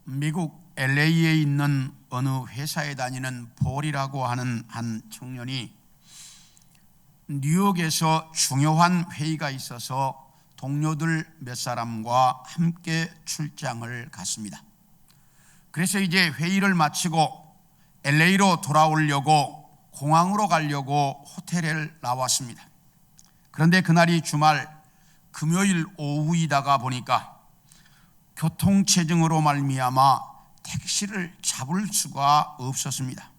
미국 LA에 있는 어느 회사에 다니는 볼이라고 하는 한 청년이 뉴욕에서 중요한 회의가 있어서 동료들 몇 사람과 함께 출장을 갔습니다. 그래서 이제 회의를 마치고 LA로 돌아오려고 공항으로 가려고 호텔에 나왔습니다. 그런데 그날이 주말 금요일 오후이다가 보니까 교통체증으로 말미암아 택시를 잡을 수가 없었습니다.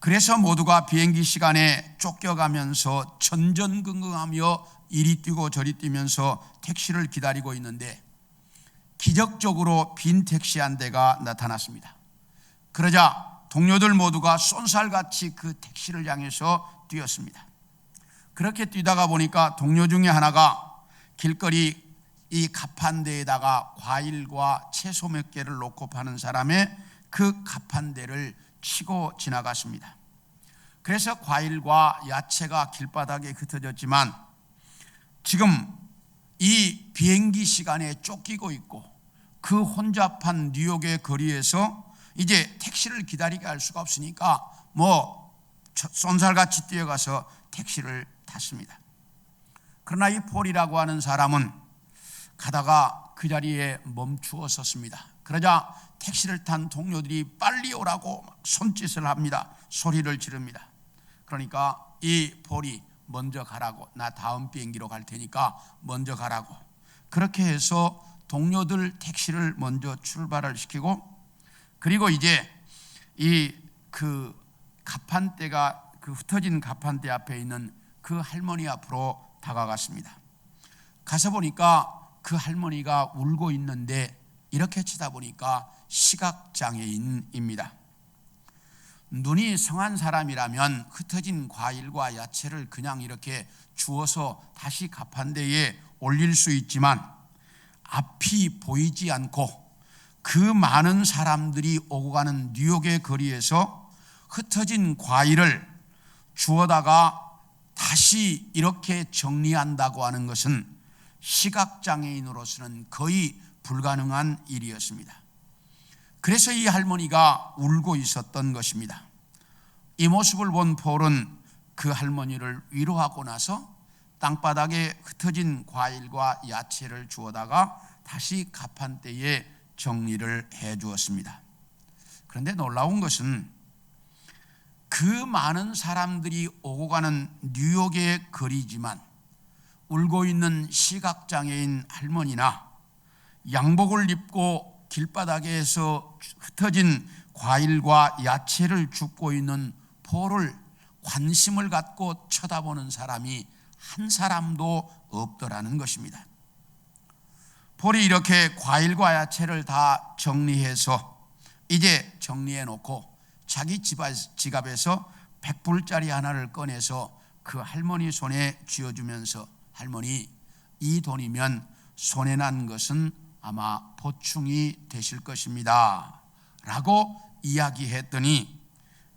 그래서 모두가 비행기 시간에 쫓겨가면서 전전긍긍하며 이리 뛰고 저리 뛰면서 택시를 기다리고 있는데 기적적으로 빈 택시 한 대가 나타났습니다. 그러자 동료들 모두가 쏜살같이 그 택시를 향해서 뛰었습니다. 그렇게 뛰다가 보니까 동료 중에 하나가 길거리 이 가판대에다가 과일과 채소 몇 개를 놓고 파는 사람의 그 가판대를 치고 지나갔습니다. 그래서 과일과 야채가 길바닥에 흩어졌지만 지금 이 비행기 시간에 쫓기고 있고 그 혼잡한 뉴욕의 거리에서 이제 택시를 기다리게 할 수가 없으니까 쏜살같이 뛰어가서 택시를 탔습니다. 그러나 이 폴이라고 하는 사람은 가다가 그 자리에 멈추어 섰습니다. 그러자 택시를 탄 동료들이 빨리 오라고 손짓을 합니다. 소리를 지릅니다. 그러니까 이 폴이 먼저 가라고, 나 다음 비행기로 갈 테니까 먼저 가라고. 그렇게 해서 동료들 택시를 먼저 출발을 시키고, 그리고 이제 그 가판대가 그 흩어진 가판대 앞에 있는 그 할머니 앞으로 다가갔습니다. 가서 보니까 그 할머니가 울고 있는데 이렇게 쳐다보니까 시각장애인입니다. 눈이 성한 사람이라면 흩어진 과일과 야채를 그냥 이렇게 주워서 다시 가판대에 올릴 수 있지만 앞이 보이지 않고 그 많은 사람들이 오고 가는 뉴욕의 거리에서 흩어진 과일을 주워다가 다시 이렇게 정리한다고 하는 것은 시각장애인으로서는 거의 불가능한 일이었습니다. 그래서 이 할머니가 울고 있었던 것입니다. 이 모습을 본 폴은 그 할머니를 위로하고 나서 땅바닥에 흩어진 과일과 야채를 주워다가 다시 가판대에 정리를 해 주었습니다. 그런데 놀라운 것은 그 많은 사람들이 오고 가는 뉴욕의 거리지만 울고 있는 시각장애인 할머니나 양복을 입고 길바닥에서 흩어진 과일과 야채를 줍고 있는 폴을 관심을 갖고 쳐다보는 사람이 한 사람도 없더라는 것입니다. 폴이 이렇게 과일과 야채를 다 정리해서 이제 정리해 놓고 자기 지갑에서 100불짜리 하나를 꺼내서 그 할머니 손에 쥐어주면서, 할머니, 이 돈이면 손에 난 것은 아마 보충이 되실 것입니다 라고 이야기했더니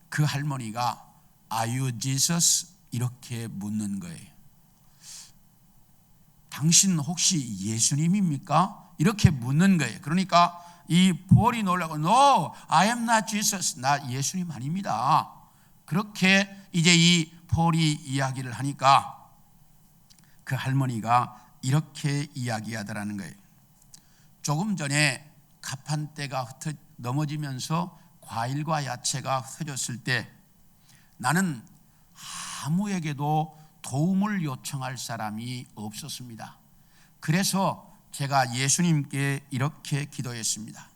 그 할머니가 Are you Jesus? 이렇게 묻는 거예요. 당신 혹시 예수님입니까? 이렇게 묻는 거예요. 그러니까 이 폴이 놀라고 No, I am not Jesus. 나 예수님 아닙니다. 그렇게 이제 이 폴이 이야기를 하니까 그 할머니가 이렇게 이야기하더라는 거예요. 조금 전에 가판대가 넘어지면서 과일과 야채가 흩어졌을 때 나는 아무에게도 도움을 요청할 사람이 없었습니다. 그래서 제가 예수님께 이렇게 기도했습니다.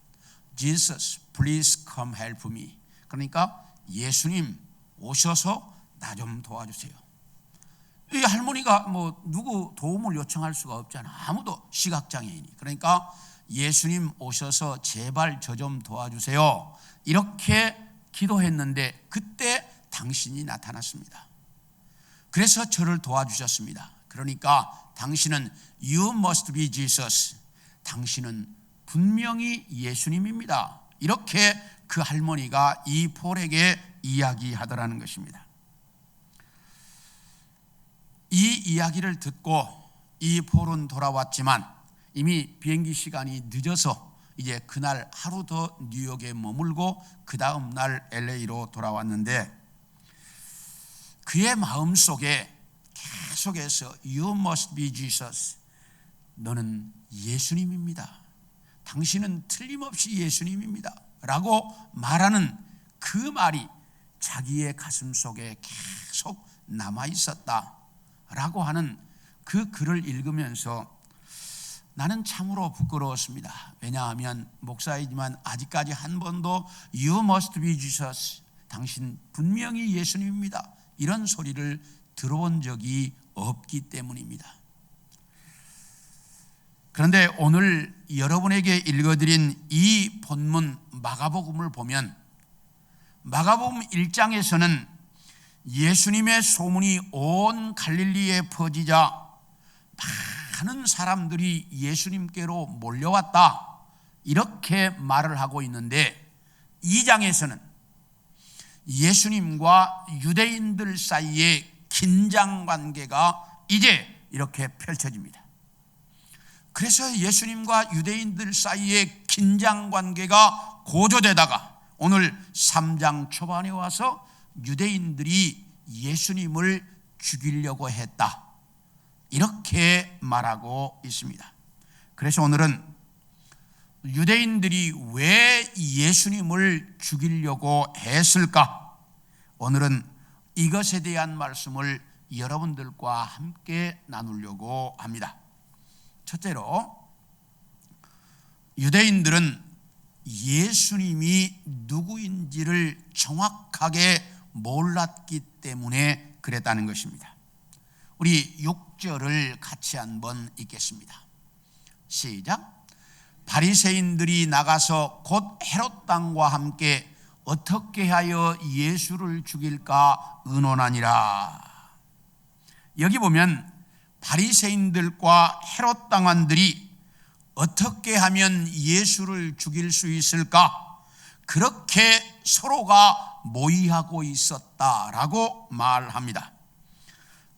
Jesus, please come help me. 그러니까 예수님 오셔서 나 좀 도와주세요. 이 할머니가 누구 도움을 요청할 수가 없잖아. 아무도, 시각장애인이. 그러니까 예수님 오셔서 제발 저 좀 도와주세요. 이렇게 기도했는데 그때 당신이 나타났습니다. 그래서 저를 도와주셨습니다. 그러니까 당신은 You must be Jesus. 당신은 분명히 예수님입니다. 이렇게 그 할머니가 이 폴에게 이야기하더라는 것입니다. 이 이야기를 듣고 이 폴은 돌아왔지만 이미 비행기 시간이 늦어서 이제 그날 하루 더 뉴욕에 머물고 그 다음 날 LA로 돌아왔는데, 그의 마음속에 계속해서 You must be Jesus, 너는 예수님입니다, 당신은 틀림없이 예수님입니다 라고 말하는 그 말이 자기의 가슴 속에 계속 남아있었다 라고 하는 그 글을 읽으면서 나는 참으로 부끄러웠습니다. 왜냐하면 목사이지만 아직까지 한 번도 You must be Jesus, 당신 분명히 예수님입니다, 이런 소리를 들어본 적이 없기 때문입니다. 그런데 오늘 여러분에게 읽어드린 이 본문 마가복음을 보면 마가복음 1장에서는 예수님의 소문이 온 갈릴리에 퍼지자 많은 사람들이 예수님께로 몰려왔다, 이렇게 말을 하고 있는데, 2장에서는 예수님과 유대인들 사이의 긴장 관계가 이제 이렇게 펼쳐집니다. 그래서 예수님과 유대인들 사이의 긴장 관계가 고조되다가 오늘 3장 초반에 와서 유대인들이 예수님을 죽이려고 했다, 이렇게 말하고 있습니다. 그래서 오늘은 유대인들이 왜 예수님을 죽이려고 했을까? 오늘은 이것에 대한 말씀을 여러분들과 함께 나누려고 합니다. 첫째로, 유대인들은 예수님이 누구인지를 정확하게 몰랐기 때문에 그랬다는 것입니다. 우리 6절을 같이 한번 읽겠습니다. 시작. 바리새인들이 나가서 곧 헤롯 왕과 함께 어떻게 하여 예수를 죽일까 의논하니라. 여기 보면 바리새인들과 헤롯 왕들이 어떻게 하면 예수를 죽일 수 있을까, 그렇게 서로가 모의하고 있었다라고 말합니다.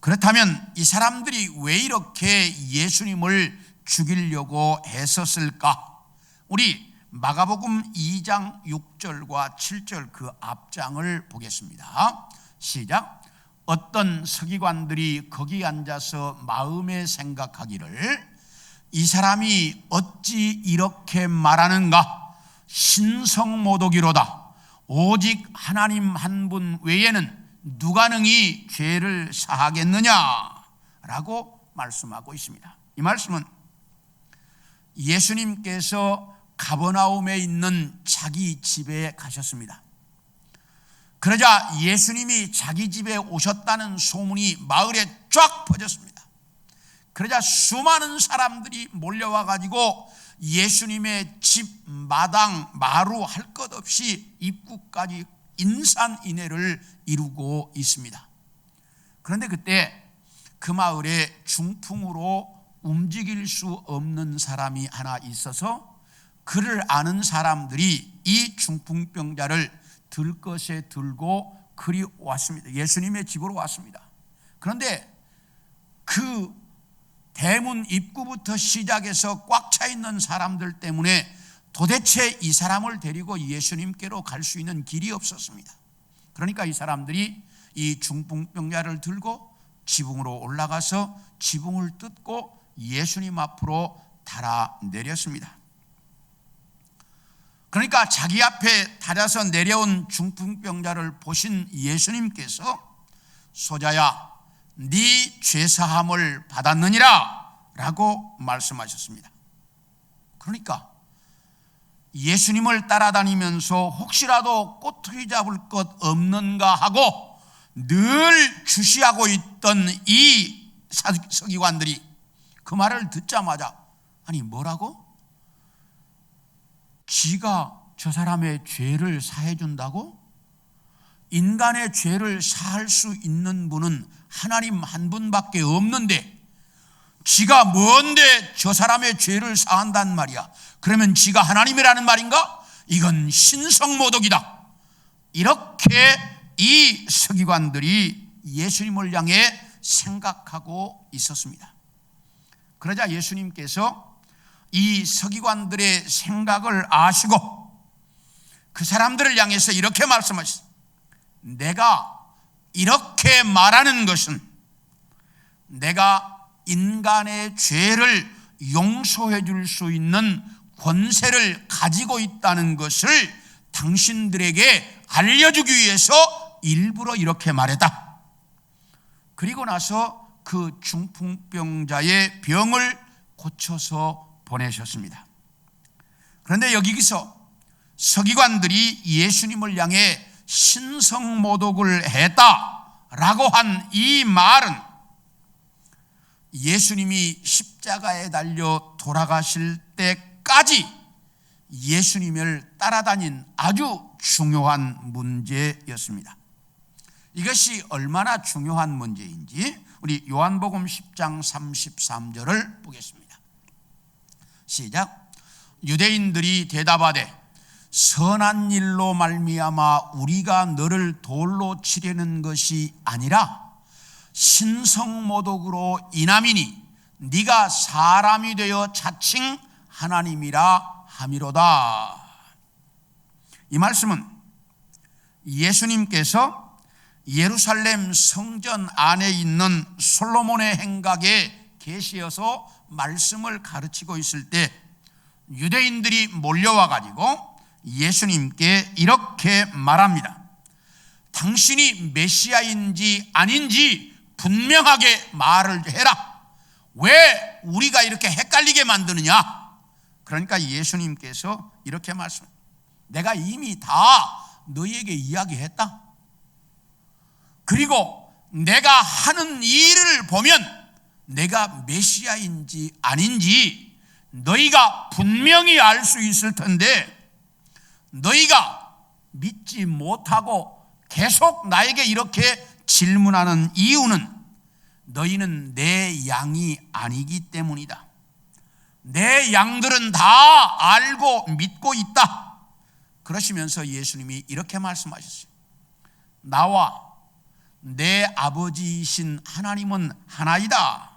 그렇다면 이 사람들이 왜 이렇게 예수님을 죽이려고 했었을까? 우리 마가복음 2장 6절과 7절 그 앞장을 보겠습니다. 시작. 어떤 서기관들이 거기 앉아서 마음에 생각하기를 이 사람이 어찌 이렇게 말하는가? 신성모독이로다. 오직 하나님 한 분 외에는 누가 능히 죄를 사하겠느냐라고 말씀하고 있습니다. 이 말씀은 예수님께서 가버나움에 있는 자기 집에 가셨습니다. 그러자 예수님이 자기 집에 오셨다는 소문이 마을에 쫙 퍼졌습니다. 그러자 수많은 사람들이 몰려와 가지고 예수님의 집 마당 마루 할 것 없이 입구까지 인산인해를 이루고 있습니다. 그런데 그때 그 마을에 중풍으로 움직일 수 없는 사람이 하나 있어서 그를 아는 사람들이 이 중풍병자를 들것에 들고 그리 왔습니다. 예수님의 집으로 왔습니다. 그런데 그 대문 입구부터 시작해서 꽉 차 있는 사람들 때문에 도대체 이 사람을 데리고 예수님께로 갈 수 있는 길이 없었습니다. 그러니까 이 사람들이 이 중풍병자를 들고 지붕으로 올라가서 지붕을 뜯고 예수님 앞으로 달아내렸습니다. 그러니까 자기 앞에 달아서 내려온 중풍병자를 보신 예수님께서 소자야, 네 죄사함을 받았느니라 라고 말씀하셨습니다. 그러니까 예수님을 따라다니면서 혹시라도 꼬투리 잡을 것 없는가 하고 늘 주시하고 있던 이 서기관들이 그 말을 듣자마자, 아니 뭐라고? 지가 저 사람의 죄를 사해 준다고? 인간의 죄를 사할 수 있는 분은 하나님 한 분밖에 없는데 지가 뭔데 저 사람의 죄를 사한단 말이야. 그러면 지가 하나님이라는 말인가? 이건 신성모독이다. 이렇게 이 서기관들이 예수님을 향해 생각하고 있었습니다. 그러자 예수님께서 이 서기관들의 생각을 아시고 그 사람들을 향해서 이렇게 말씀하셨습니다. 내가 이렇게 말하는 것은 내가 인간의 죄를 용서해 줄 수 있는 권세를 가지고 있다는 것을 당신들에게 알려주기 위해서 일부러 이렇게 말했다. 그리고 나서 그 중풍병자의 병을 고쳐서 보내셨습니다. 그런데 여기서 서기관들이 예수님을 향해 신성모독을 했다라고 한 이 말은 예수님이 십자가에 달려 돌아가실 때까지 예수님을 따라다닌 아주 중요한 문제였습니다. 이것이 얼마나 중요한 문제인지 우리 요한복음 10장 33절을 보겠습니다. 시작. 유대인들이 대답하되 선한 일로 말미암아 우리가 너를 돌로 치려는 것이 아니라 신성모독으로 인함이니 네가 사람이 되어 자칭 하나님이라 함이로다. 이 말씀은 예수님께서 예루살렘 성전 안에 있는 솔로몬의 행각에 계시어서 말씀을 가르치고 있을 때 유대인들이 몰려와 가지고 예수님께 이렇게 말합니다. 당신이 메시아인지 아닌지 분명하게 말을 해라. 왜 우리가 이렇게 헷갈리게 만드느냐? 그러니까 예수님께서 이렇게 말씀합니다. 내가 이미 다 너희에게 이야기했다. 그리고 내가 하는 일을 보면 내가 메시아인지 아닌지 너희가 분명히 알 수 있을 텐데 너희가 믿지 못하고 계속 나에게 이렇게 질문하는 이유는 너희는 내 양이 아니기 때문이다. 내 양들은 다 알고 믿고 있다. 그러시면서 예수님이 이렇게 말씀하셨어요. 나와 내 아버지이신 하나님은 하나이다.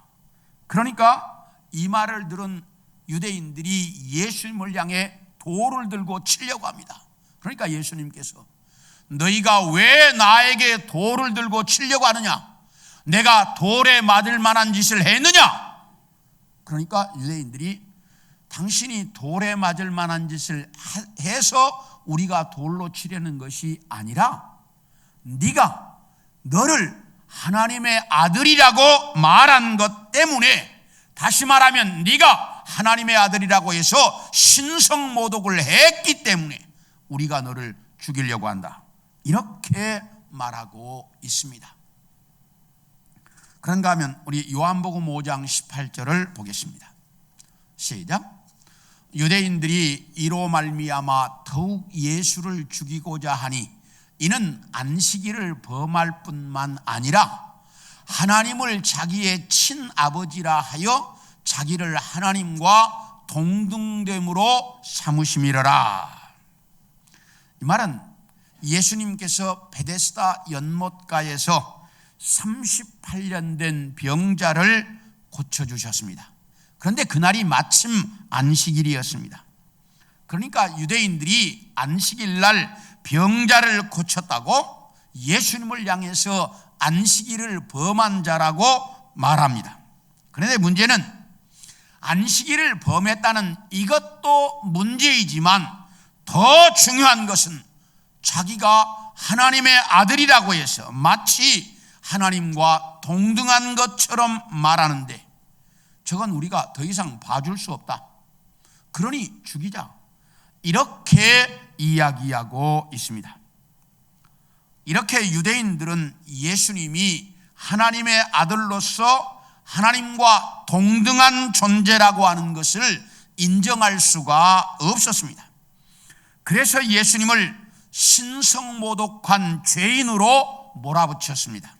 그러니까 이 말을 들은 유대인들이 예수님을 향해 돌을 들고 치려고 합니다. 그러니까 예수님께서 너희가 왜 나에게 돌을 들고 치려고 하느냐? 내가 돌에 맞을 만한 짓을 했느냐? 그러니까 유대인들이 당신이 돌에 맞을 만한 짓을 해서 우리가 돌로 치려는 것이 아니라 네가 너를 하나님의 아들이라고 말한 것 때문에, 다시 말하면 네가 하나님의 아들이라고 해서 신성모독을 했기 때문에 우리가 너를 죽이려고 한다. 이렇게 말하고 있습니다. 그런가 하면 우리 요한복음 5장 18절을 보겠습니다. 시작. 유대인들이 이로 말미암아 더욱 예수를 죽이고자 하니 이는 안식일을 범할 뿐만 아니라 하나님을 자기의 친아버지라 하여 자기를 하나님과 동등됨으로 삼으심이로라. 이 말은 예수님께서 베데스다 연못가에서 38년 된 병자를 고쳐주셨습니다. 그런데 그날이 마침 안식일이었습니다. 그러니까 유대인들이 안식일날 병자를 고쳤다고 예수님을 향해서 안식일을 범한 자라고 말합니다. 그런데 문제는 안식일을 범했다는 이것도 문제이지만 더 중요한 것은 자기가 하나님의 아들이라고 해서 마치 하나님과 동등한 것처럼 말하는데 저건 우리가 더 이상 봐줄 수 없다. 그러니 죽이자. 이렇게 이야기하고 있습니다. 이렇게 유대인들은 예수님이 하나님의 아들로서 하나님과 동등한 존재라고 하는 것을 인정할 수가 없었습니다. 그래서 예수님을 신성모독한 죄인으로 몰아붙였습니다.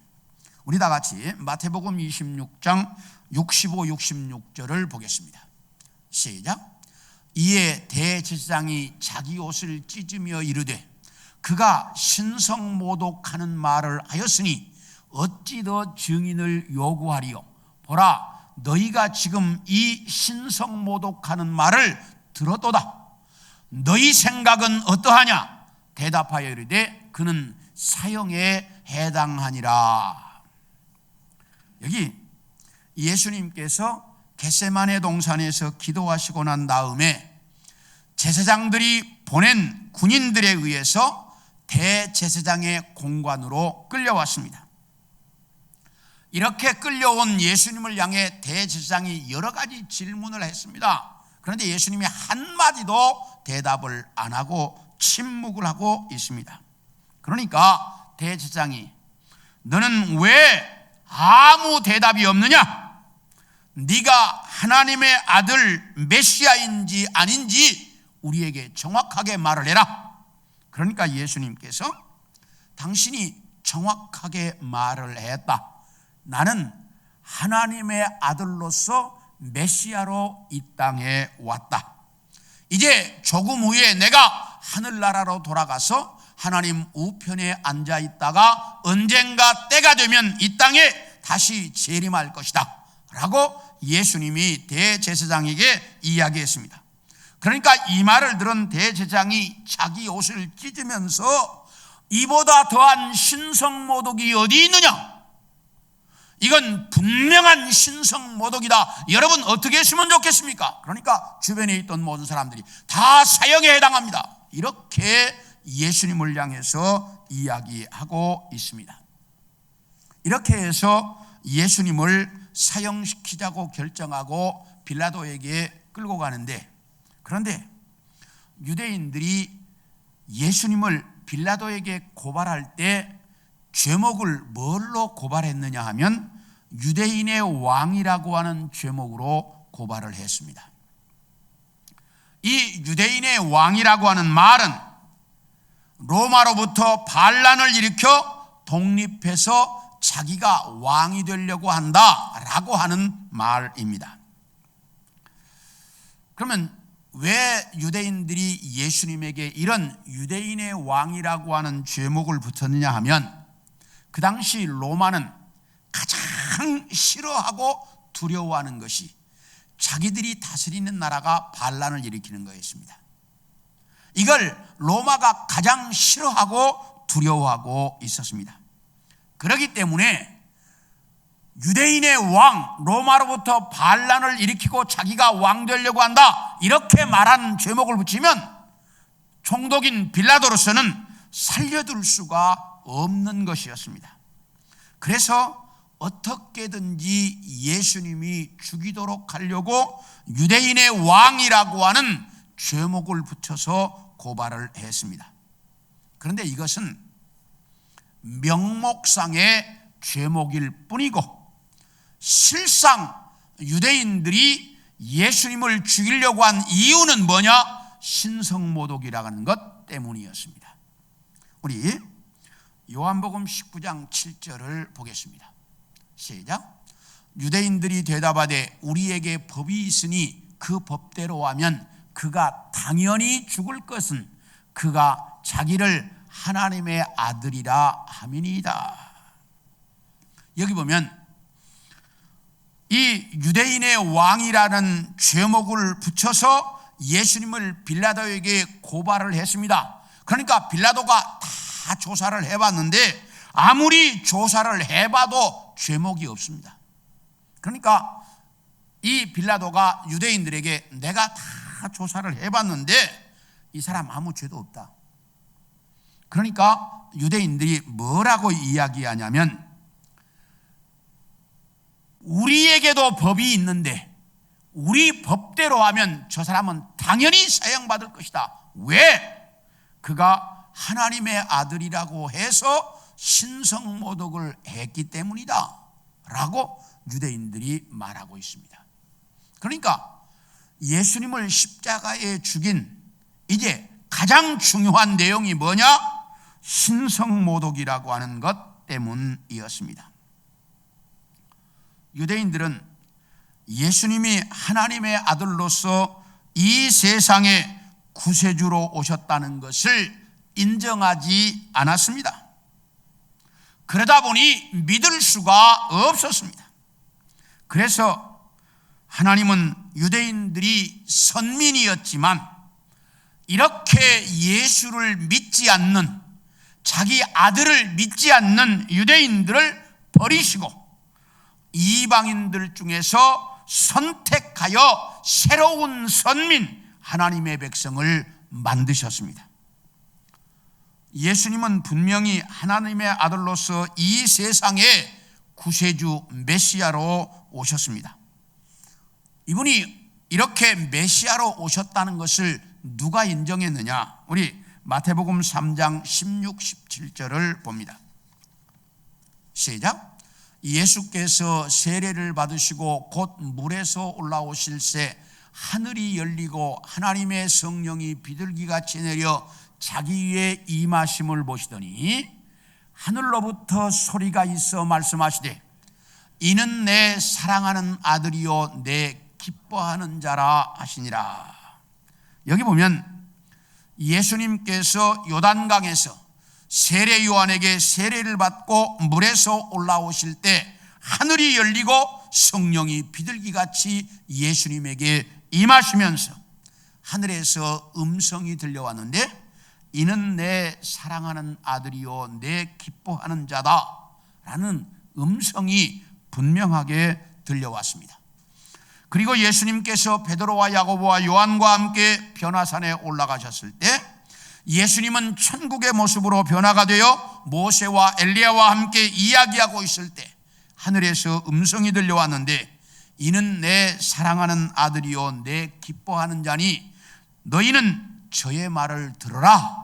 우리 다 같이 마태복음 26장 65, 66절을 보겠습니다. 시작. 이에 대제사장이 자기 옷을 찢으며 이르되 그가 신성모독하는 말을 하였으니 어찌 더 증인을 요구하리요? 보라, 너희가 지금 이 신성모독하는 말을 들었도다. 너희 생각은 어떠하냐? 대답하여 이르되 그는 사형에 해당하니라. 여기 예수님께서 겟세마네 동산에서 기도하시고 난 다음에 제사장들이 보낸 군인들에 의해서 대제사장의 공관으로 끌려왔습니다. 이렇게 끌려온 예수님을 향해 대제사장이 여러 가지 질문을 했습니다. 그런데 예수님이 한마디도 대답을 안 하고 침묵을 하고 있습니다. 그러니까 대제사장이 너는 왜 아무 대답이 없느냐? 네가 하나님의 아들 메시아인지 아닌지 우리에게 정확하게 말을 해라. 그러니까 예수님께서 당신이 정확하게 말을 했다. 나는 하나님의 아들로서 메시아로 이 땅에 왔다. 이제 조금 후에 내가 하늘나라로 돌아가서 하나님 우편에 앉아 있다가 언젠가 때가 되면 이 땅에 다시 재림할 것이다 라고 예수님이 대제사장에게 이야기했습니다. 그러니까 이 말을 들은 대제사장이 자기 옷을 찢으면서 이보다 더한 신성모독이 어디 있느냐? 이건 분명한 신성모독이다. 여러분 어떻게 했으면 좋겠습니까? 그러니까 주변에 있던 모든 사람들이 다 사형에 해당합니다. 이렇게 예수님을 향해서 이야기하고 있습니다. 이렇게 해서 예수님을 사형시키자고 결정하고 빌라도에게 끌고 가는데, 그런데 유대인들이 예수님을 빌라도에게 고발할 때 죄목을 뭘로 고발했느냐 하면 유대인의 왕이라고 하는 죄목으로 고발을 했습니다. 이 유대인의 왕이라고 하는 말은 로마로부터 반란을 일으켜 독립해서 자기가 왕이 되려고 한다라고 하는 말입니다. 그러면 왜 유대인들이 예수님에게 이런 유대인의 왕이라고 하는 죄목을 붙였느냐 하면 그 당시 로마는 가장 싫어하고 두려워하는 것이 자기들이 다스리는 나라가 반란을 일으키는 거였습니다. 이걸 로마가 가장 싫어하고 두려워하고 있었습니다. 그렇기 때문에 유대인의 왕, 로마로부터 반란을 일으키고 자기가 왕 되려고 한다 이렇게 말하는 죄목을 붙이면 총독인 빌라도로서는 살려둘 수가 없는 것이었습니다. 그래서 어떻게든지 예수님이 죽이도록 하려고 유대인의 왕이라고 하는 죄목을 붙여서 고발을 했습니다. 그런데 이것은 명목상의 죄목일 뿐이고 실상 유대인들이 예수님을 죽이려고 한 이유는 뭐냐? 신성모독이라는 것 때문이었습니다. 우리 요한복음 19장 7절을 보겠습니다. 시작. 유대인들이 대답하되 우리에게 법이 있으니 그 법대로 하면 그가 당연히 죽을 것은 그가 자기를 하나님의 아들이라 함이니이다. 여기 보면 이 유대인의 왕이라는 죄목을 붙여서 예수님을 빌라도에게 고발을 했습니다. 그러니까 빌라도가 다 조사를 해봤는데 아무리 조사를 해봐도 죄목이 없습니다. 그러니까 이 빌라도가 유대인들에게 내가 다 조사를 해봤는데 이 사람 아무 죄도 없다. 그러니까 유대인들이 뭐라고 이야기하냐면 우리에게도 법이 있는데 우리 법대로 하면 저 사람은 당연히 사형받을 것이다. 왜? 그가 하나님의 아들이라고 해서 신성모독을 했기 때문이다 라고 유대인들이 말하고 있습니다. 그러니까 예수님을 십자가에 죽인 이제 가장 중요한 내용이 뭐냐? 신성모독이라고 하는 것 때문이었습니다. 유대인들은 예수님이 하나님의 아들로서 이 세상에 구세주로 오셨다는 것을 인정하지 않았습니다. 그러다 보니 믿을 수가 없었습니다. 그래서 하나님은 유대인들이 선민이었지만 이렇게 예수를 믿지 않는, 자기 아들을 믿지 않는 유대인들을 버리시고 이방인들 중에서 선택하여 새로운 선민 하나님의 백성을 만드셨습니다. 예수님은 분명히 하나님의 아들로서 이 세상에 구세주 메시아로 오셨습니다. 이분이 이렇게 메시아로 오셨다는 것을 누가 인정했느냐? 우리 마태복음 3장 16, 17절을 봅니다. 시작. 예수께서 세례를 받으시고 곧 물에서 올라오실새 하늘이 열리고 하나님의 성령이 비둘기같이 내려 자기 위에 임하심을 보시더니 하늘로부터 소리가 있어 말씀하시되 이는 내 사랑하는 아들이요 내 기뻐하는 자라 하시니라. 여기 보면 예수님께서 요단강에서 세례 요한에게 세례를 받고 물에서 올라오실 때 하늘이 열리고 성령이 비둘기같이 예수님에게 임하시면서 하늘에서 음성이 들려왔는데 이는 내 사랑하는 아들이요 내 기뻐하는 자다 라는 음성이 분명하게 들려왔습니다. 그리고 예수님께서 베드로와 야고보와 요한과 함께 변화산에 올라가셨을 때 예수님은 천국의 모습으로 변화가 되어 모세와 엘리야와 함께 이야기하고 있을 때 하늘에서 음성이 들려왔는데 이는 내 사랑하는 아들이요 내 기뻐하는 자니 너희는 저의 말을 들으라.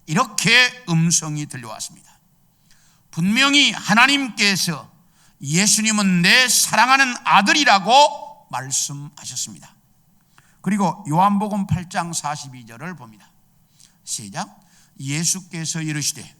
이렇게 음성이 들려왔습니다. 분명히 하나님께서 예수님은 내 사랑하는 아들이라고 말씀하셨습니다. 그리고 요한복음 8장 42절을 봅니다. 시작. 예수께서 이르시되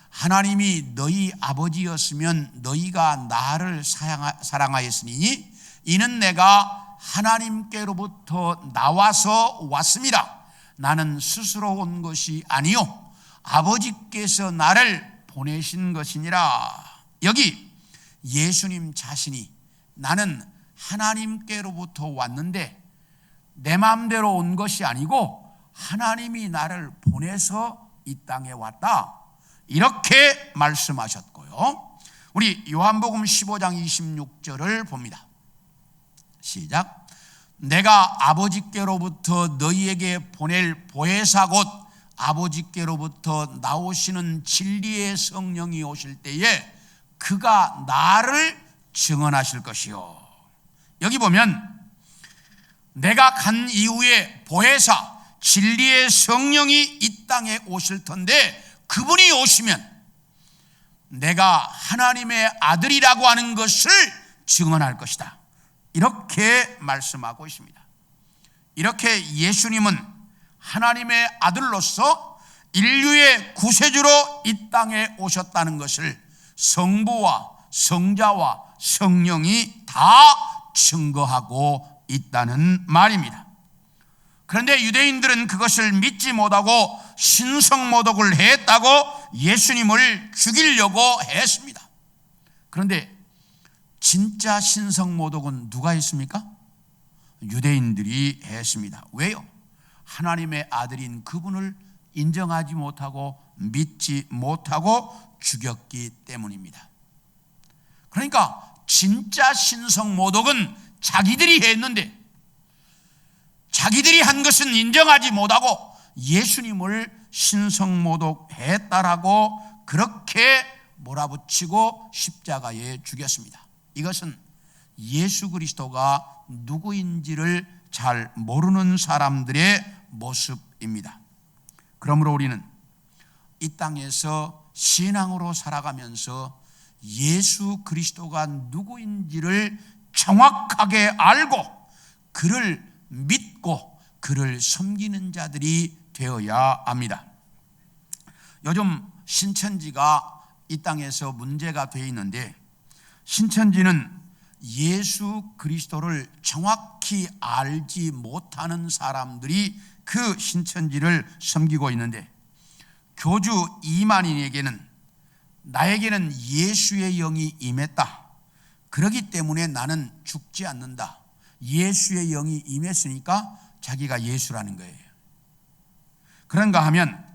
하나님이 너희 아버지였으면 너희가 나를 사랑하였으니 이는 내가 하나님께로부터 나와서 왔습니다. 나는 스스로 온 것이 아니요 아버지께서 나를 보내신 것이니라. 여기 예수님 자신이 나는 하나님께로부터 왔는데 내 마음대로 온 것이 아니고 하나님이 나를 보내서 이 땅에 왔다. 이렇게 말씀하셨고요. 우리 요한복음 15장 26절을 봅니다. 시작. 내가 아버지께로부터 너희에게 보낼 보혜사 곧 아버지께로부터 나오시는 진리의 성령이 오실 때에 그가 나를 증언하실 것이요. 여기 보면 내가 간 이후에 보혜사 진리의 성령이 이 땅에 오실 텐데 그분이 오시면 내가 하나님의 아들이라고 하는 것을 증언할 것이다. 이렇게 말씀하고 있습니다. 이렇게 예수님은 하나님의 아들로서 인류의 구세주로 이 땅에 오셨다는 것을 성부와 성자와 성령이 다 증거하고 있다는 말입니다. 그런데 유대인들은 그것을 믿지 못하고 신성모독을 했다고 예수님을 죽이려고 했습니다. 그런데 진짜 신성모독은 누가 했습니까? 유대인들이 했습니다. 왜요? 하나님의 아들인 그분을 인정하지 못하고 믿지 못하고 죽였기 때문입니다. 그러니까 진짜 신성모독은 자기들이 했는데 자기들이 한 것은 인정하지 못하고 예수님을 신성모독했다라고 그렇게 몰아붙이고 십자가에 죽였습니다. 이것은 예수 그리스도가 누구인지를 잘 모르는 사람들의 모습입니다. 그러므로 우리는 이 땅에서 신앙으로 살아가면서 예수 그리스도가 누구인지를 정확하게 알고 그를 믿고 그를 섬기는 자들이 되어야 합니다. 요즘 신천지가 이 땅에서 문제가 되어 있는데 신천지는 예수 그리스도를 정확히 알지 못하는 사람들이 그 신천지를 섬기고 있는데 교주 이만희에게는 나에게는 예수의 영이 임했다. 그렇기 때문에 나는 죽지 않는다. 예수의 영이 임했으니까 자기가 예수라는 거예요. 그런가 하면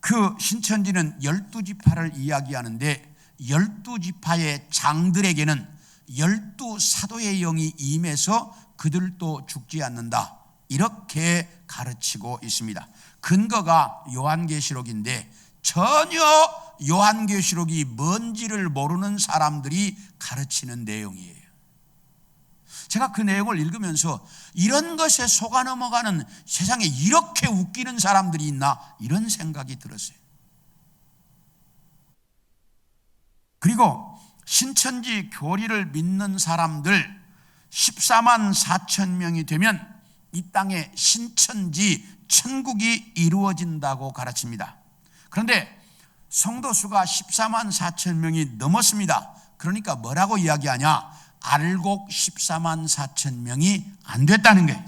그 신천지는 12지파를 이야기하는데 12지파의 장들에게는 12사도의 영이 임해서 그들도 죽지 않는다, 이렇게 가르치고 있습니다. 근거가 요한계시록인데 전혀 요한계시록이 뭔지를 모르는 사람들이 가르치는 내용이에요. 제가 그 내용을 읽으면서 이런 것에 속아 넘어가는, 세상에 이렇게 웃기는 사람들이 있나, 이런 생각이 들었어요. 그리고 신천지 교리를 믿는 사람들 14만 4천 명이 되면 이 땅에 신천지 천국이 이루어진다고 가르칩니다. 그런데 성도 수가 14만 4천 명이 넘었습니다. 그러니까 뭐라고 이야기하냐? 알곡 14만 4천 명이 안 됐다는 거예요.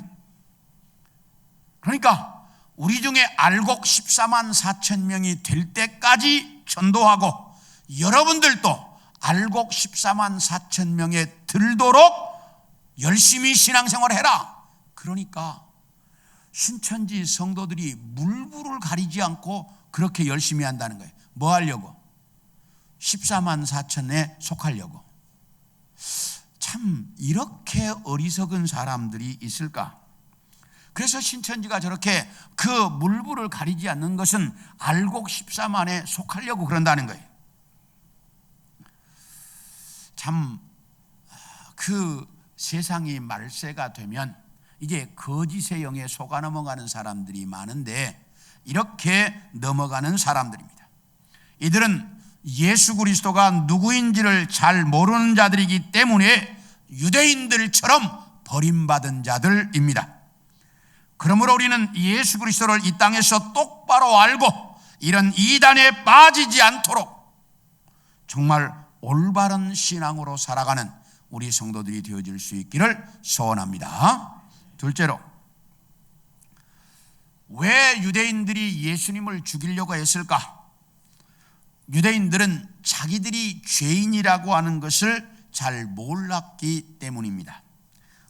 그러니까 우리 중에 알곡 14만 4천 명이 될 때까지 전도하고, 여러분들도 알곡 14만 4천 명에 들도록 열심히 신앙생활을 해라. 그러니까 신천지 성도들이 물불을 가리지 않고 그렇게 열심히 한다는 거예요. 뭐 하려고? 14만 4천에 속하려고. 참 이렇게 어리석은 사람들이 있을까? 그래서 신천지가 저렇게 그 물불을 가리지 않는 것은 알곡 14만에 속하려고 그런다는 거예요. 참 그 세상이 말세가 되면 이제 거짓의 영에 속아 넘어가는 사람들이 많은데, 이렇게 넘어가는 사람들입니다. 이들은 예수 그리스도가 누구인지를 잘 모르는 자들이기 때문에 유대인들처럼 버림받은 자들입니다. 그러므로 우리는 예수 그리스도를 이 땅에서 똑바로 알고 이런 이단에 빠지지 않도록 정말 올바른 신앙으로 살아가는 우리 성도들이 되어질 수 있기를 소원합니다. 둘째로, 왜 유대인들이 예수님을 죽이려고 했을까? 유대인들은 자기들이 죄인이라고 하는 것을 잘 몰랐기 때문입니다.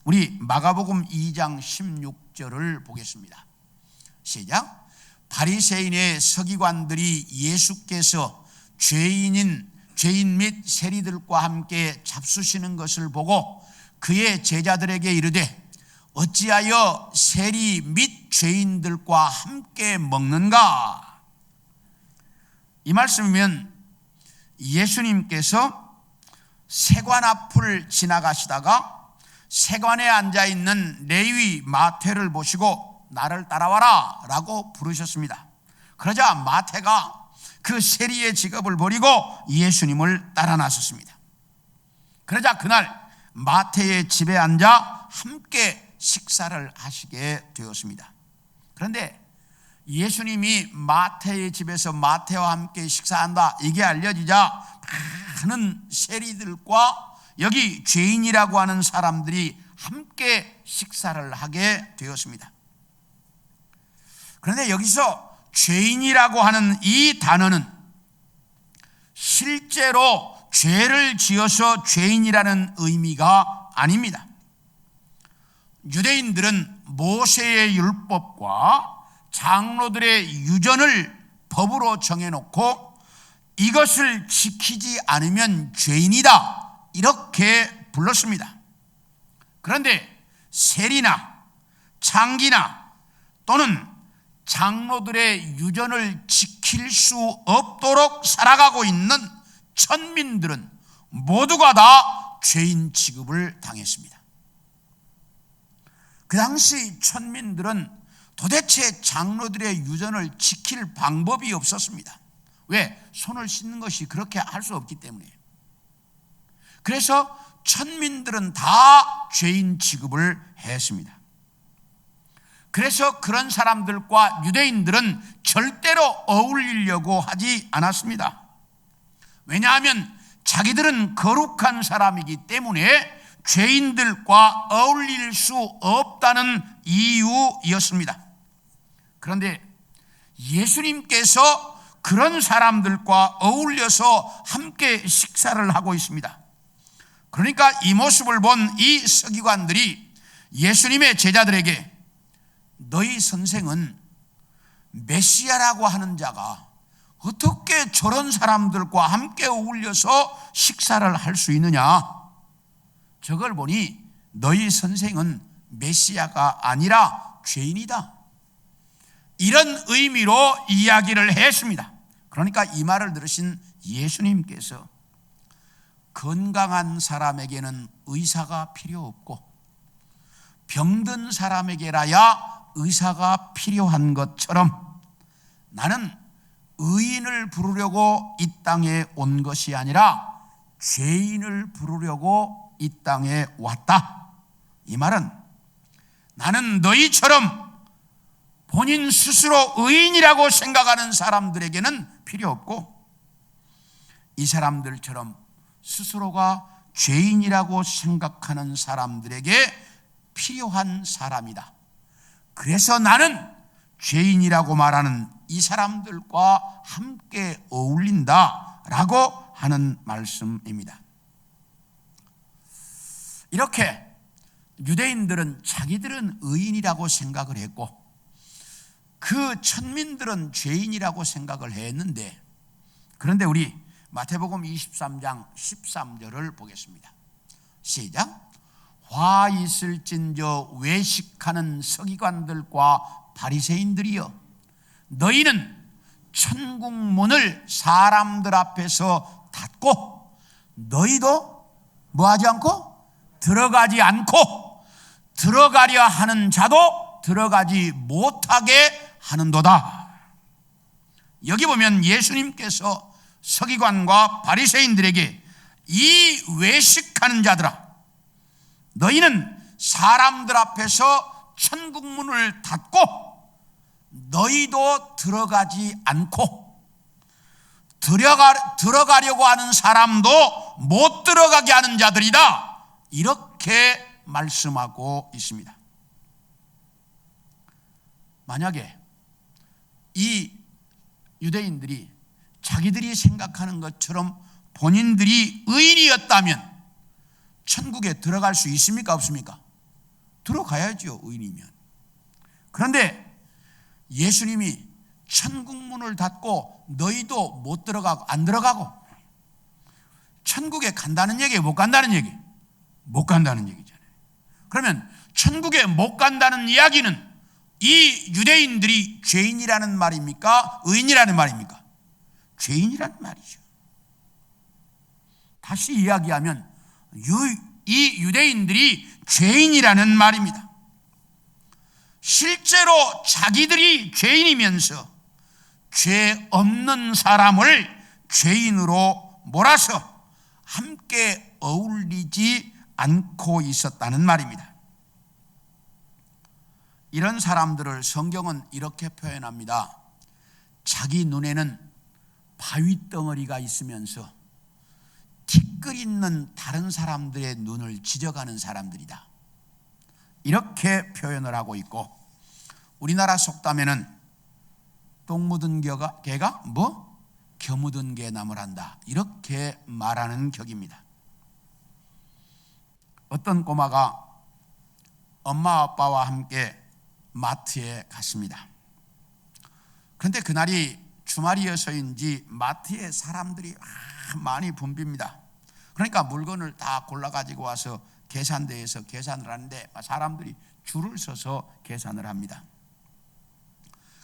우리 마가복음 2장 16절을 보겠습니다. 시작. 바리새인의 서기관들이 예수께서 죄인 및 세리들과 함께 잡수시는 것을 보고 그의 제자들에게 이르되 어찌하여 세리 및 죄인들과 함께 먹는가? 이 말씀이면 예수님께서 세관 앞을 지나가시다가 세관에 앉아있는 레위 마태를 보시고 나를 따라와라 라고 부르셨습니다. 그러자 마태가 그 세리의 직업을 버리고 예수님을 따라 나섰습니다. 그러자 그날 마태의 집에 앉아 함께 식사를 하시게 되었습니다. 그런데 예수님이 마태의 집에서 마태와 함께 식사한다, 이게 알려지자 많은 세리들과 여기 죄인이라고 하는 사람들이 함께 식사를 하게 되었습니다. 그런데 여기서 죄인이라고 하는 이 단어는 실제로 죄를 지어서 죄인이라는 의미가 아닙니다. 유대인들은 모세의 율법과 장로들의 유전을 법으로 정해놓고 이것을 지키지 않으면 죄인이다, 이렇게 불렀습니다. 그런데 세리나 창기나 또는 장로들의 유전을 지킬 수 없도록 살아가고 있는 천민들은 모두가 다 죄인 취급을 당했습니다. 그 당시 천민들은 도대체 장로들의 유전을 지킬 방법이 없었습니다. 왜? 손을 씻는 것이 그렇게 할 수 없기 때문에. 그래서 천민들은 다 죄인 취급을 했습니다. 그래서 그런 사람들과 유대인들은 절대로 어울리려고 하지 않았습니다. 왜냐하면 자기들은 거룩한 사람이기 때문에 죄인들과 어울릴 수 없다는 이유였습니다. 그런데 예수님께서 그런 사람들과 어울려서 함께 식사를 하고 있습니다. 그러니까 이 모습을 본 이 서기관들이 예수님의 제자들에게 너희 선생은 메시아라고 하는 자가 어떻게 저런 사람들과 함께 어울려서 식사를 할 수 있느냐? 저걸 보니 너희 선생은 메시아가 아니라 죄인이다. 이런 의미로 이야기를 했습니다. 그러니까 이 말을 들으신 예수님께서 건강한 사람에게는 의사가 필요 없고 병든 사람에게라야 의사가 필요한 것처럼 나는 의인을 부르려고 이 땅에 온 것이 아니라 죄인을 부르려고 이 땅에 왔다. 이 말은 나는 너희처럼 본인 스스로 의인이라고 생각하는 사람들에게는 필요 없고 이 사람들처럼 스스로가 죄인이라고 생각하는 사람들에게 필요한 사람이다. 그래서 나는 죄인이라고 말하는 이 사람들과 함께 어울린다라고 하는 말씀입니다. 이렇게 유대인들은 자기들은 의인이라고 생각을 했고 그 천민들은 죄인이라고 생각을 했는데, 그런데 우리 마태복음 23장 13절을 보겠습니다. 시작. 화 있을진저 외식하는 서기관들과 바리새인들이여, 너희는 천국 문을 사람들 앞에서 닫고 너희도 뭐하지 않고 들어가지 않고 들어가려 하는 자도 들어가지 못하게 하는도다. 여기 보면 예수님께서 서기관과 바리새인들에게 이 외식하는 자들아, 너희는 사람들 앞에서 천국 문을 닫고 너희도 들어가지 않고 들어가려고 하는 사람도 못 들어가게 하는 자들이다. 이렇게 말씀하고 있습니다. 만약에 이 유대인들이 자기들이 생각하는 것처럼 본인들이 의인이었다면 천국에 들어갈 수 있습니까? 없습니까? 들어가야죠, 의인이면. 그런데 예수님이 천국 문을 닫고 너희도 못 들어가고 안 들어가고, 천국에 간다는 얘기예요, 못 간다는 얘기? 못 간다는 얘기잖아요. 그러면 천국에 못 간다는 이야기는 이 유대인들이 죄인이라는 말입니까? 의인이라는 말입니까? 죄인이라는 말이죠. 다시 이야기하면 이 유대인들이 죄인이라는 말입니다. 실제로 자기들이 죄인이면서 죄 없는 사람을 죄인으로 몰아서 함께 어울리지 않고 있었다는 말입니다. 이런 사람들을 성경은 이렇게 표현합니다. 자기 눈에는 바위덩어리가 있으면서 티끌 있는 다른 사람들의 눈을 지져가는 사람들이다. 이렇게 표현을 하고 있고, 우리나라 속담에는 똥 묻은 개가 겨 묻은 개 나무란다, 이렇게 말하는 격입니다. 어떤 꼬마가 엄마 아빠와 함께 마트에 갔습니다. 그런데 그날이 주말이어서인지 마트에 사람들이 많이 붐빕니다. 그러니까 물건을 다 골라가지고 와서 계산대에서 계산을 하는데 사람들이 줄을 서서 계산을 합니다.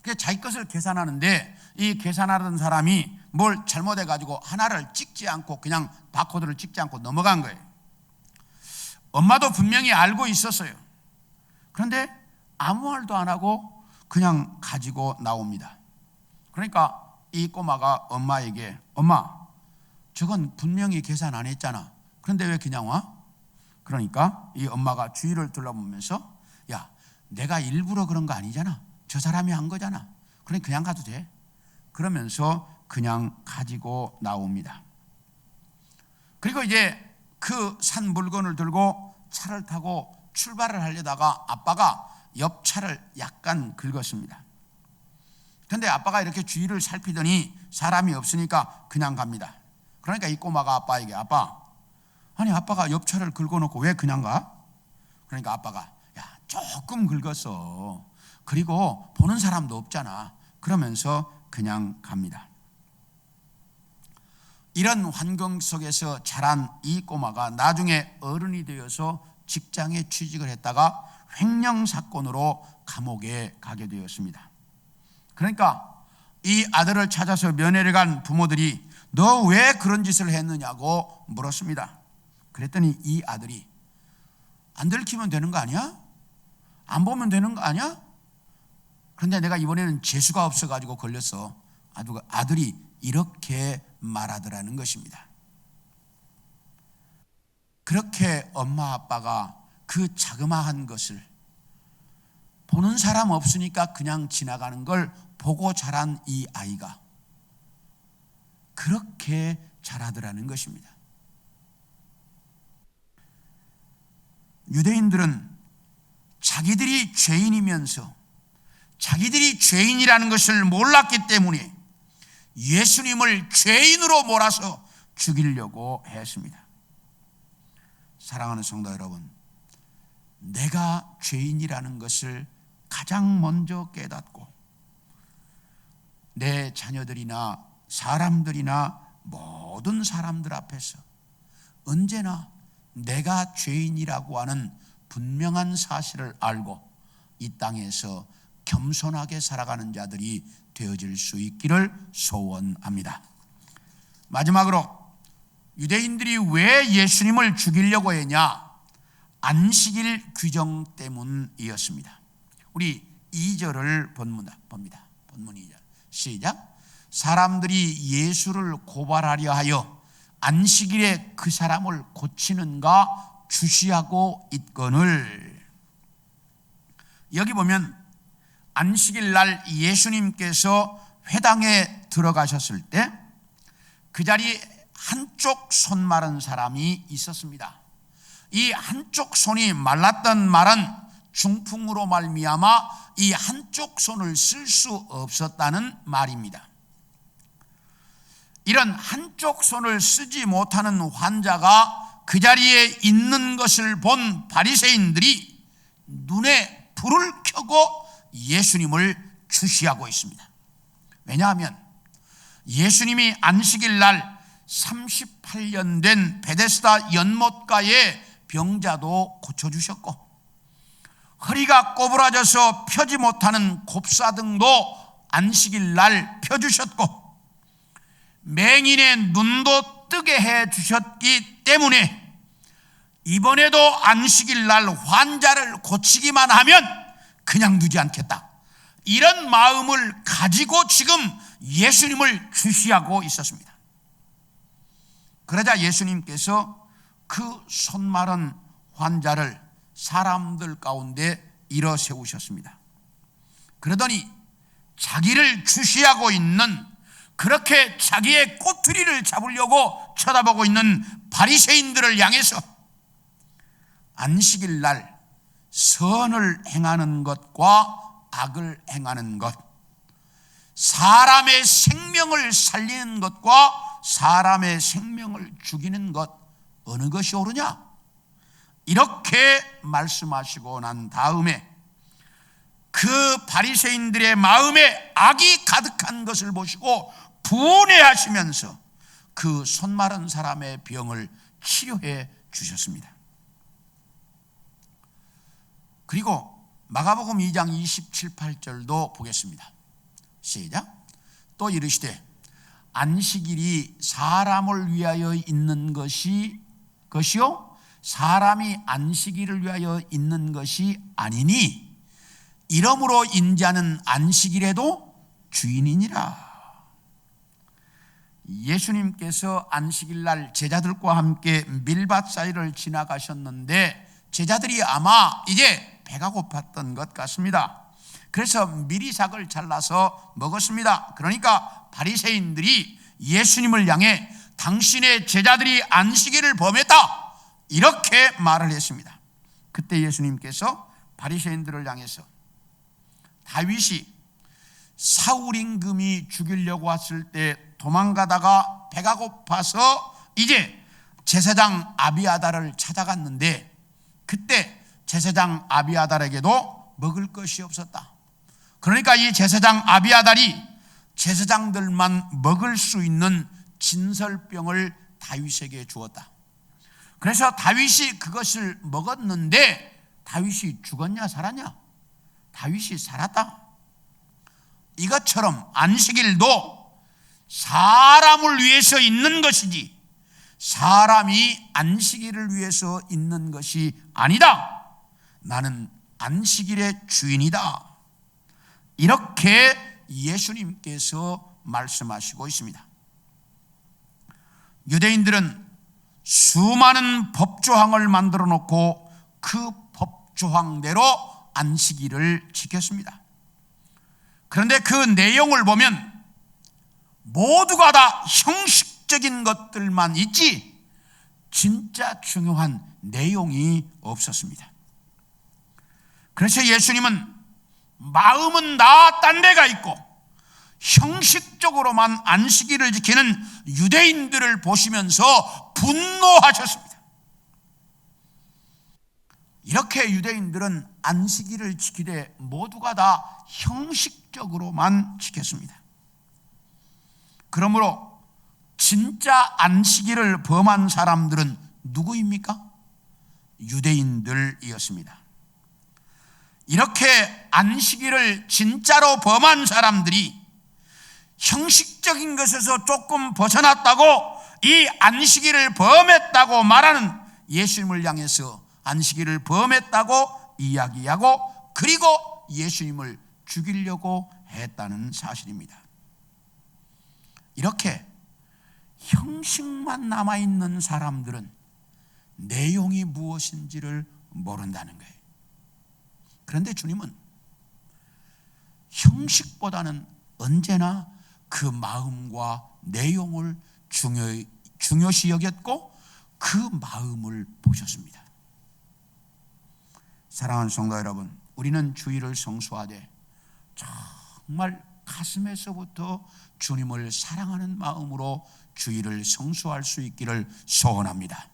그래서 자기 것을 계산하는데 이 계산하던 사람이 뭘 잘못해가지고 하나를 찍지 않고 그냥 바코드를 찍지 않고 넘어간 거예요. 엄마도 분명히 알고 있었어요. 그런데 아무 말도 안 하고 그냥 가지고 나옵니다. 그러니까 이 꼬마가 엄마에게, 엄마, 저건 분명히 계산 안 했잖아. 그런데 왜 그냥 와? 그러니까 이 엄마가 주위를 둘러보면서, 야, 내가 일부러 그런 거 아니잖아. 저 사람이 한 거잖아. 그러니 그냥 가도 돼. 그러면서 그냥 가지고 나옵니다. 그리고 이제 그 산 물건을 들고 차를 타고 출발을 하려다가 아빠가 옆 차를 약간 긁었습니다. 그런데 아빠가 이렇게 주위를 살피더니 사람이 없으니까 그냥 갑니다. 그러니까 이 꼬마가 아빠에게, 아빠, 아니 아빠가 옆 차를 긁어놓고 왜 그냥 가? 그러니까 아빠가, 야, 조금 긁었어. 그리고 보는 사람도 없잖아. 그러면서 그냥 갑니다. 이런 환경 속에서 자란 이 꼬마가 나중에 어른이 되어서 직장에 취직을 했다가 횡령 사건으로 감옥에 가게 되었습니다. 그러니까 이 아들을 찾아서 면회를 간 부모들이 너 왜 그런 짓을 했느냐고 물었습니다. 그랬더니 이 아들이 안 들키면 되는 거 아니야? 안 보면 되는 거 아니야? 그런데 내가 이번에는 재수가 없어가지고 걸렸어. 아들이 이렇게 말하더라는 것입니다. 그렇게 엄마 아빠가 그 자그마한 것을 보는 사람 없으니까 그냥 지나가는 걸 보고 자란 이 아이가 그렇게 자라더라는 것입니다. 유대인들은 자기들이 죄인이면서 자기들이 죄인이라는 것을 몰랐기 때문에 예수님을 죄인으로 몰아서 죽이려고 했습니다. 사랑하는 성도 여러분, 내가 죄인이라는 것을 가장 먼저 깨닫고 내 자녀들이나 사람들이나 모든 사람들 앞에서 언제나 내가 죄인이라고 하는 분명한 사실을 알고 이 땅에서 겸손하게 살아가는 자들이 되어질 수 있기를 소원합니다. 마지막으로 유대인들이 왜 예수님을 죽이려고 했냐? 안식일 규정 때문이었습니다. 우리 2절을 봅니다. 본문 2절 시작. 사람들이 예수를 고발하려 하여 안식일에 그 사람을 고치는가 주시하고 있거늘. 여기 보면 안식일 날 예수님께서 회당에 들어가셨을 때 그 자리에 한쪽 손 마른 사람이 있었습니다. 이 한쪽 손이 말랐던 말은 중풍으로 말미암아 이 한쪽 손을 쓸 수 없었다는 말입니다. 이런 한쪽 손을 쓰지 못하는 환자가 그 자리에 있는 것을 본 바리새인들이 눈에 불을 켜고 예수님을 주시하고 있습니다. 왜냐하면 예수님이 안식일 날 38년 된 베데스다 연못가의 병자도 고쳐주셨고 허리가 꼬부라져서 펴지 못하는 곱사등도 안식일 날 펴주셨고 맹인의 눈도 뜨게 해주셨기 때문에 이번에도 안식일 날 환자를 고치기만 하면 그냥 두지 않겠다, 이런 마음을 가지고 지금 예수님을 주시하고 있었습니다. 그러자 예수님께서 그 손마른 환자를 사람들 가운데 일어 세우셨습니다. 그러더니 자기를 주시하고 있는, 그렇게 자기의 꼬투리를 잡으려고 쳐다보고 있는 바리새인들을 향해서 안식일 날 선을 행하는 것과 악을 행하는 것, 사람의 생명을 살리는 것과 사람의 생명을 죽이는 것, 어느 것이 옳으냐? 이렇게 말씀하시고 난 다음에 그 바리새인들의 마음에 악이 가득한 것을 보시고 분해하시면서 그 손마른 사람의 병을 치료해 주셨습니다. 그리고 마가복음 2장 27, 8절도 보겠습니다. 시작. 또 이르시되 안식일이 사람을 위하여 있는 것이요 사람이 안식일을 위하여 있는 것이 아니니 이러므로 인자는 안식일에도 주인이니라. 예수님께서 안식일 날 제자들과 함께 밀밭 사이를 지나가셨는데 제자들이 아마 이제 배가 고팠던 것 같습니다. 그래서 미리삭을 잘라서 먹었습니다. 그러니까 바리새인들이 예수님을 향해 당신의 제자들이 안식일을 범했다, 이렇게 말을 했습니다. 그때 예수님께서 바리새인들을 향해서 다윗이 사울 임금이 죽이려고 왔을 때 도망가다가 배가 고파서 이제 제사장 아비아다를 찾아갔는데 그때 제사장 아비아달에게도 먹을 것이 없었다. 그러니까 이 제사장 아비아달이 제사장들만 먹을 수 있는 진설병을 다윗에게 주었다. 그래서 다윗이 그것을 먹었는데 다윗이 죽었냐 살았냐? 다윗이 살았다. 이것처럼 안식일도 사람을 위해서 있는 것이지 사람이 안식일을 위해서 있는 것이 아니다. 나는 안식일의 주인이다. 이렇게 예수님께서 말씀하시고 있습니다. 유대인들은 수많은 법조항을 만들어 놓고 그 법조항대로 안식일을 지켰습니다. 그런데 그 내용을 보면 모두가 다 형식적인 것들만 있지 진짜 중요한 내용이 없었습니다. 그래서 예수님은 마음은 다 딴 데가 있고 형식적으로만 안식일을 지키는 유대인들을 보시면서 분노하셨습니다. 이렇게 유대인들은 안식일을 지키되 모두가 다 형식적으로만 지켰습니다. 그러므로 진짜 안식일을 범한 사람들은 누구입니까? 유대인들이었습니다. 이렇게 안식일을 진짜로 범한 사람들이 형식적인 것에서 조금 벗어났다고 이 안식일을 범했다고 말하는 예수님을 향해서 안식일을 범했다고 이야기하고 그리고 예수님을 죽이려고 했다는 사실입니다. 이렇게 형식만 남아있는 사람들은 내용이 무엇인지를 모른다는 거예요. 그런데 주님은 형식보다는 언제나 그 마음과 내용을 중요시 여겼고 그 마음을 보셨습니다. 사랑하는 성도 여러분, 우리는 주일을 성수하되 정말 가슴에서부터 주님을 사랑하는 마음으로 주일을 성수할 수 있기를 소원합니다.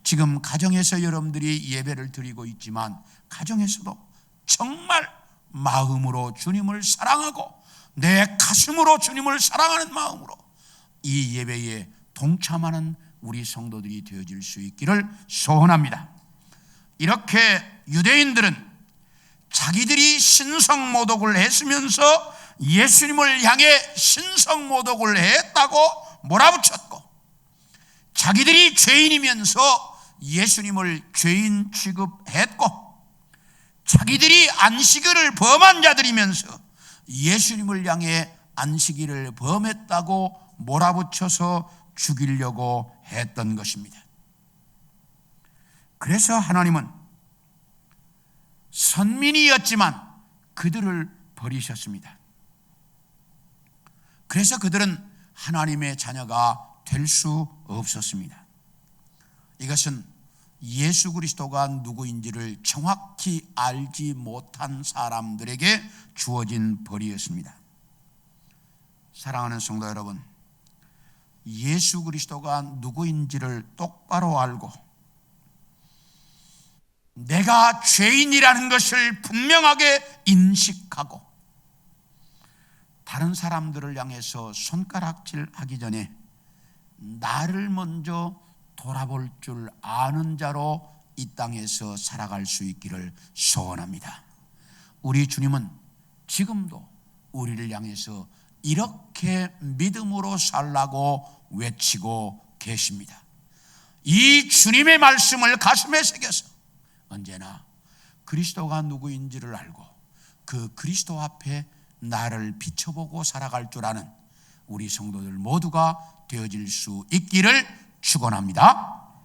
지금 가정에서 여러분들이 예배를 드리고 있지만 가정에서도 정말 마음으로 주님을 사랑하고 내 가슴으로 주님을 사랑하는 마음으로 이 예배에 동참하는 우리 성도들이 되어질 수 있기를 소원합니다. 이렇게 유대인들은 자기들이 신성모독을 했으면서 예수님을 향해 신성모독을 했다고 몰아붙였고 자기들이 죄인이면서 예수님을 죄인 취급했고 자기들이 안식일을 범한 자들이면서 예수님을 향해 안식일을 범했다고 몰아붙여서 죽이려고 했던 것입니다. 그래서 하나님은 선민이었지만 그들을 버리셨습니다. 그래서 그들은 하나님의 자녀가 될 수 없었습니다. 이것은 예수 그리스도가 누구인지를 정확히 알지 못한 사람들에게 주어진 벌이었습니다. 사랑하는 성도 여러분, 예수 그리스도가 누구인지를 똑바로 알고 내가 죄인이라는 것을 분명하게 인식하고 다른 사람들을 향해서 손가락질하기 전에 나를 먼저 돌아볼 줄 아는 자로 이 땅에서 살아갈 수 있기를 소원합니다. 우리 주님은 지금도 우리를 향해서 이렇게 믿음으로 살라고 외치고 계십니다. 이 주님의 말씀을 가슴에 새겨서 언제나 그리스도가 누구인지를 알고 그 그리스도 앞에 나를 비춰보고 살아갈 줄 아는 우리 성도들 모두가 되어질 수 있기를 축원합니다.